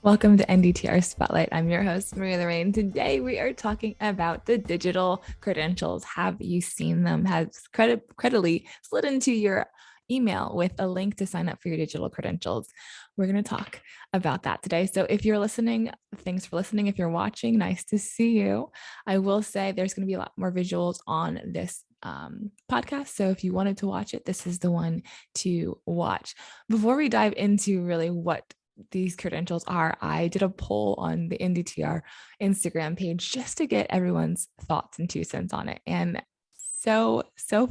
Welcome to NDTR Spotlight. I'm your host, Maria Lorraine. Today we are talking about the digital credentials. Have you seen them? Has credibly slid into your email with a link to sign up for your digital credentials. We're going to talk about that today. So if you're listening, thanks for listening. If you're watching, nice to see you. I will say there's going to be a lot more visuals on this podcast. So if you wanted to watch it, this is the one to watch. Before we dive into really what these credentials are, I did a poll on the NDTR Instagram page just to get everyone's thoughts and 2 cents on it. And so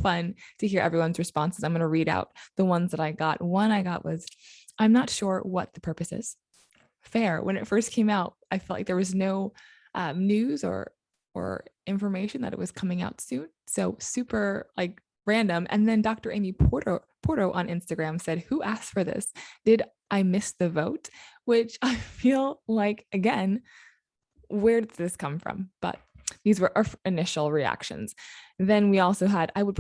fun to hear everyone's responses. I'm going to read out the ones that I got. One I got was, I'm not sure what the purpose is. Fair. When it first came out, I felt like there was no news or information that it was coming out soon. So super random. And then Dr. Amy Porto on Instagram said, who asked for this? Did I miss the vote? Which I feel like, again, where did this come from? But these were our initial reactions. Then we also had, I would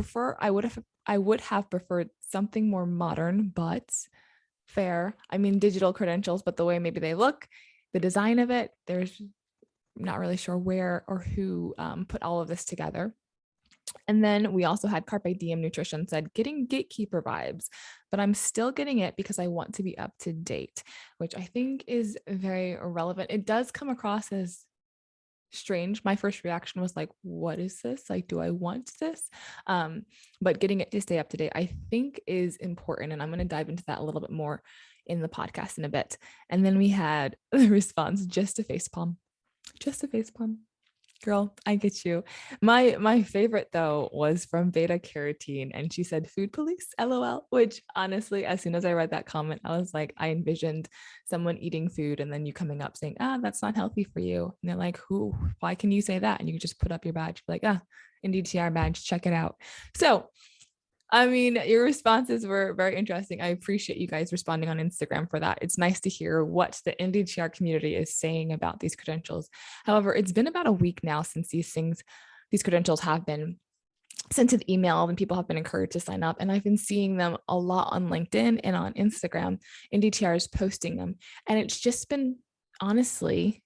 have preferred something more modern, but fair. I mean, digital credentials, but the way maybe they look, the design of it, there's not really sure where or who put all of this together. And then we also had Carpe Diem Nutrition said, getting gatekeeper vibes, but I'm still getting it because I want to be up to date, which I think is very relevant. It does come across as strange. My first reaction was like, what is this? Like, do I want this? But getting it to stay up to date, I think is important. And I'm going to dive into that a little bit more in the podcast in a bit. And then we had the response, just a facepalm. Girl, I get you. My favorite though was from Beta Carotene, and she said food police, LOL, which honestly, as soon as I read that comment, I was like, I envisioned someone eating food and then you coming up saying, that's not healthy for you. And they're like, why can you say that? And you just put up your badge, like, NDTR badge, check it out. So I mean, your responses were very interesting. I appreciate you guys responding on Instagram for that. It's nice to hear what the NDTR community is saying about these credentials. However, it's been about a week now since these credentials have been sent to the email and people have been encouraged to sign up. And I've been seeing them a lot on LinkedIn and on Instagram. NDTR is posting them. And it's just been, honestly,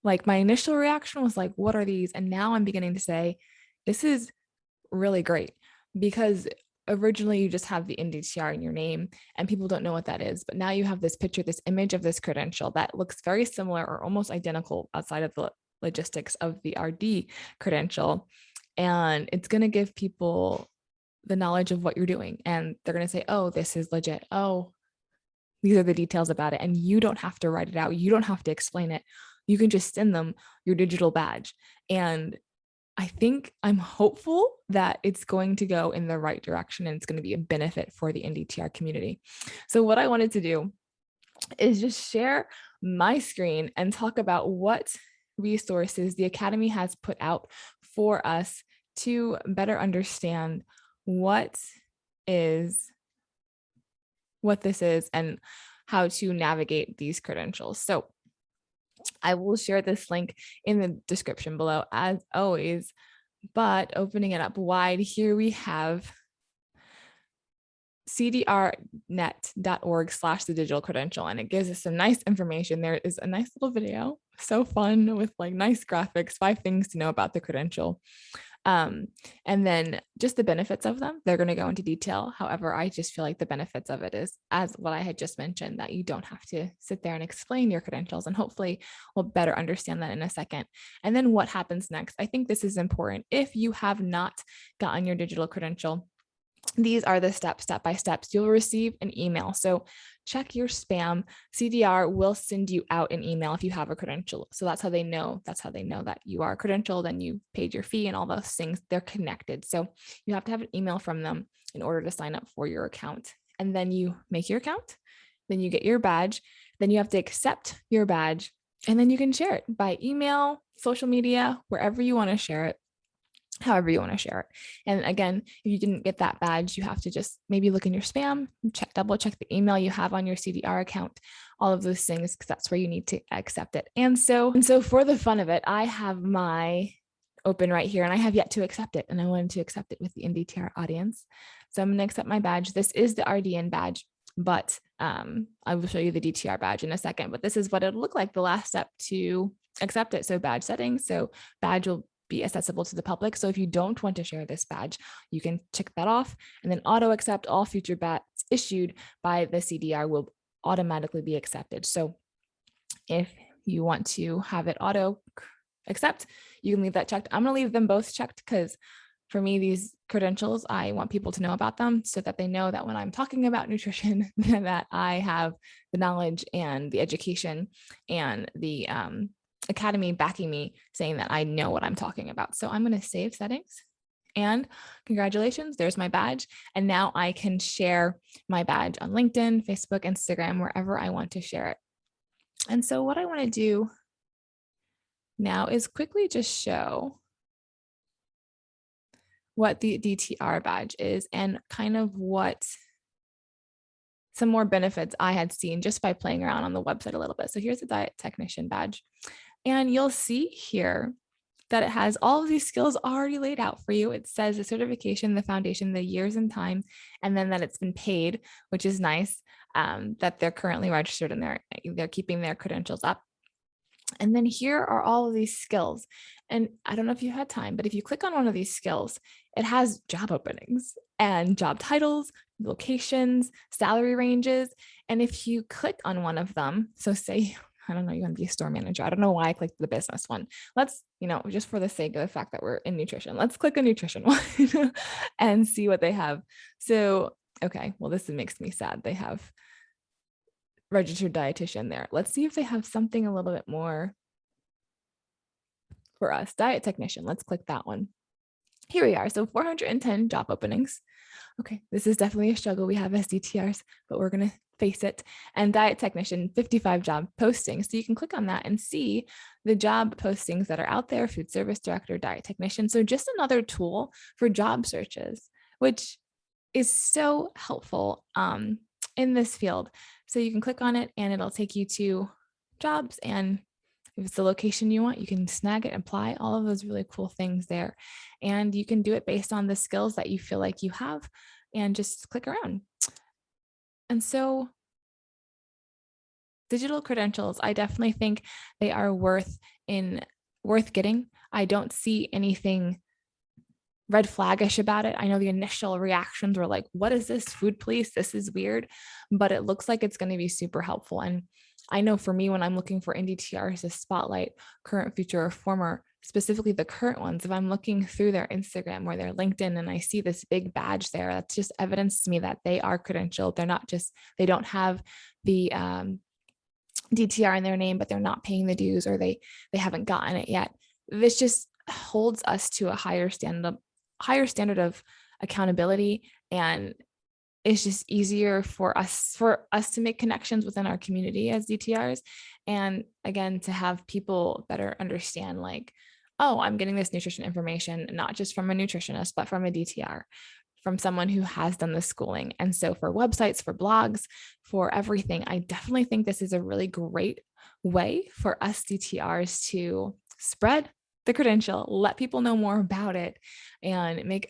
like my initial reaction was like, what are these? And now I'm beginning to say, this is really great, because originally you just have the NDTR in your name and people don't know what that is. But now you have this picture, this image of this credential that looks very similar or almost identical outside of the logistics of the RD credential. And it's going to give people the knowledge of what you're doing. And they're going to say, oh, this is legit. Oh, these are the details about it. And you don't have to write it out. You don't have to explain it. You can just send them your digital badge. And I'm hopeful that it's going to go in the right direction and it's going to be a benefit for the NDTR community. So what I wanted to do is just share my screen and talk about what resources the Academy has put out for us to better understand what this is and how to navigate these credentials. So I will share this link in the description below as always, but opening it up wide, here we have cdrnet.org/the digital credential. And it gives us some nice information. There is a nice little video, so fun, with like nice graphics, 5 things to know about the credential. And then just the benefits of them, they're going to go into detail. However, I just feel like the benefits of it is, as what I had just mentioned, that you don't have to sit there and explain your credentials, and hopefully we'll better understand that in a second. And then what happens next? I think this is important. If you have not gotten your digital credential, these are the step by steps. You'll receive an email. So check your spam. CDR will send you out an email if you have a credential. So that's how they know that you are credentialed and you paid your fee and all those things. They're connected. So you have to have an email from them in order to sign up for your account. And then you make your account, then you get your badge, then you have to accept your badge, and then you can share it by email, social media, wherever you want to share it, however you want to share it. And again, if you didn't get that badge, you have to just maybe look in your spam, double check the email you have on your CDR account, all of those things, because that's where you need to accept it. And so for the fun of it, I have my open right here and I have yet to accept it. And I wanted to accept it with the NDTR audience. So I'm going to accept my badge. This is the RDN badge. but I will show you the DTR badge in a second, but this is what it'll look like, the last step to accept it. So badge settings. So badge will be accessible to the public. So if you don't want to share this badge, you can check that off, and then auto accept all future badges issued by the CDR will automatically be accepted. So if you want to have it auto accept, you can leave that checked. I'm going to leave them both checked because for me, these credentials, I want people to know about them so that they know that when I'm talking about nutrition, that I have the knowledge and the education and the academy backing me, saying that I know what I'm talking about. So I'm going to save settings, and congratulations, there's my badge. And now I can share my badge on LinkedIn, Facebook, Instagram, wherever I want to share it. And so what I want to do now is quickly just show what the DTR badge is and kind of what some more benefits I had seen just by playing around on the website a little bit. So here's the diet technician badge. And you'll see here that it has all of these skills already laid out for you. It says the certification, the foundation, the years and time, and then that it's been paid, which is nice, that they're currently registered and they're keeping their credentials up. And then here are all of these skills. And I don't know if you had time, but if you click on one of these skills, it has job openings and job titles, locations, salary ranges. And if you click on one of them, so say, I don't know, you want to be a store manager. I don't know why I clicked the business one. Let's, just for the sake of the fact that we're in nutrition, let's click a nutrition one and see what they have. So, okay, well, this makes me sad. They have registered dietitian there. Let's see if they have something a little bit more for us. Diet technician. Let's click that one. Here we are. So 410 job openings. Okay, this is definitely a struggle we have as DTRs, but we're going to face it. And diet technician, 55 job postings. So you can click on that and see the job postings that are out there: food service director, diet technician. So just another tool for job searches, which is so helpful in this field. So you can click on it and it'll take you to jobs, and if it's the location you want, you can snag it, apply, all of those really cool things there. And you can do it based on the skills that you feel like you have and just click around. And so digital credentials, I definitely think they are worth getting. I don't see anything red flaggish about it. I know the initial reactions were like, what is this, food police? This is weird, but it looks like it's going to be super helpful. And I know for me, when I'm looking for NDTRs to spotlight current, future, or former, specifically the current ones, if I'm looking through their Instagram or their LinkedIn and I see this big badge there, that's just evidence to me that they are credentialed. They're not just, they don't have the DTR in their name, but they're not paying the dues, or they haven't gotten it yet. This just holds us to a higher standard of accountability, and it's just easier for us to make connections within our community as DTRs. And again, to have people better understand, like, oh, I'm getting this nutrition information, not just from a nutritionist, but from a DTR, from someone who has done the schooling. And so for websites, for blogs, for everything, I definitely think this is a really great way for us DTRs to spread the credential, let people know more about it, and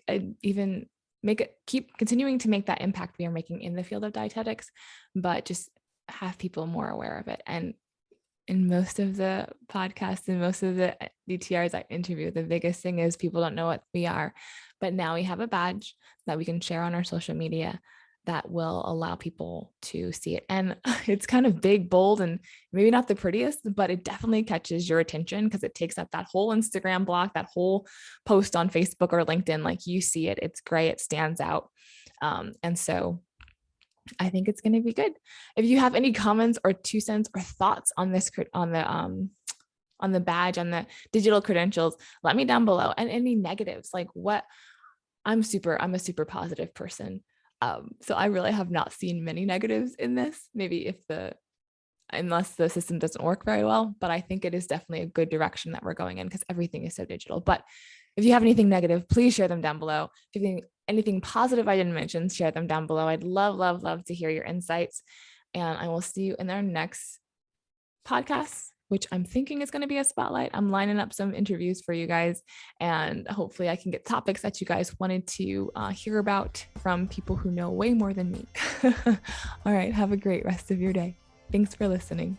keep continuing to make that impact we are making in the field of dietetics, but just have people more aware of it. And in most of the podcasts and most of the DTRs I interview, the biggest thing is people don't know what we are, but now we have a badge that we can share on our social media that will allow people to see it. And it's kind of big, bold, and maybe not the prettiest, but it definitely catches your attention because it takes up that whole Instagram block, that whole post on Facebook or LinkedIn. Like, you see it, it's gray, it stands out. And so I think it's going to be good. If you have any comments or 2 cents or thoughts on this, on the badge, on the digital credentials, let me down below. And any negatives, like I'm a super positive person. So I really have not seen many negatives in this, maybe unless the system doesn't work very well, but I think it is definitely a good direction that we're going in because everything is so digital. But if you have anything negative, please share them down below. If you think anything positive I didn't mention, share them down below. I'd love to hear your insights, and I will see you in our next podcast. which I'm thinking is going to be a spotlight. I'm lining up some interviews for you guys, and hopefully I can get topics that you guys wanted to hear about from people who know way more than me. All right. Have a great rest of your day. Thanks for listening.